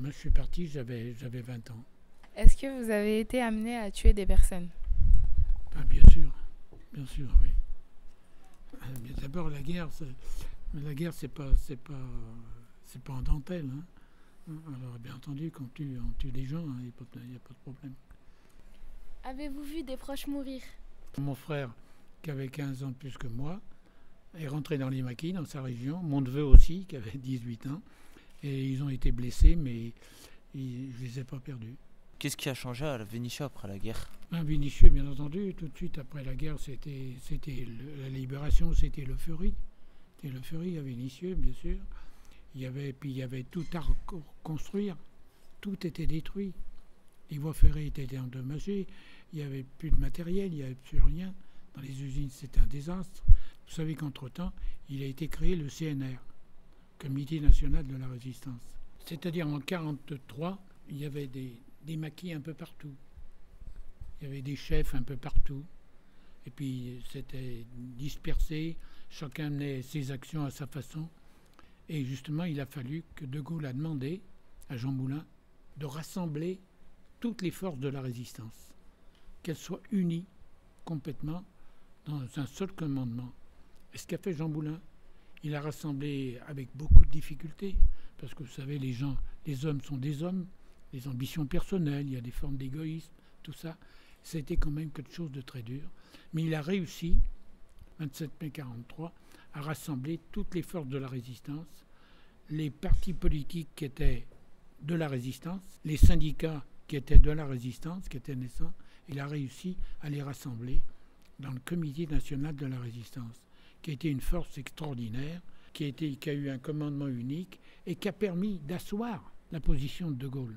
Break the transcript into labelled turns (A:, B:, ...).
A: Moi, je suis parti, j'avais 20 ans.
B: Est-ce que vous avez été amené à tuer des personnes?
A: Ben, bien sûr, oui. Mais d'abord, la guerre, c'est pas en dentelle. Hein. Alors, bien entendu, quand on tue des gens, il n'y a pas de problème.
C: Avez-vous vu des proches mourir?
A: Mon frère, qui avait 15 ans de plus que moi, est rentré dans les maquis, dans sa région. Mon neveu aussi, qui avait 18 ans. Et ils ont été blessés, mais je ne les ai pas perdus.
D: Qu'est-ce qui a changé à Vénissieux après la guerre?
A: Vénissieux, bien entendu, tout de suite après la guerre, c'était la libération, c'était l'euphorie. C'était l'euphorie à Vénissieux, bien sûr. Il y avait tout à reconstruire. Tout était détruit. Les voies ferrées étaient endommagées. Il n'y avait plus de matériel, il n'y avait plus rien. Dans les usines, c'était un désastre. Vous savez qu'entre-temps, il a été créé le CNR, Comité national de la résistance. C'est-à-dire en 1943, il y avait des maquis un peu partout. Il y avait des chefs un peu partout. Et puis c'était dispersé, chacun menait ses actions à sa façon. Et justement, il a fallu que De Gaulle a demandé à Jean Moulin de rassembler toutes les forces de la résistance, qu'elles soient unies complètement dans un seul commandement. Et ce qu'a fait Jean Moulin, il a rassemblé avec beaucoup de difficultés, parce que vous savez, les hommes sont des hommes, des ambitions personnelles, il y a des formes d'égoïsme, tout ça. C'était quand même quelque chose de très dur. Mais il a réussi, 27 mai 1943, à rassembler toutes les forces de la résistance, les partis politiques qui étaient de la résistance, les syndicats qui étaient de la résistance, qui étaient naissants. Il a réussi à les rassembler dans le Comité national de la résistance, qui a été une force extraordinaire, qui a eu un commandement unique et qui a permis d'asseoir la position de De Gaulle.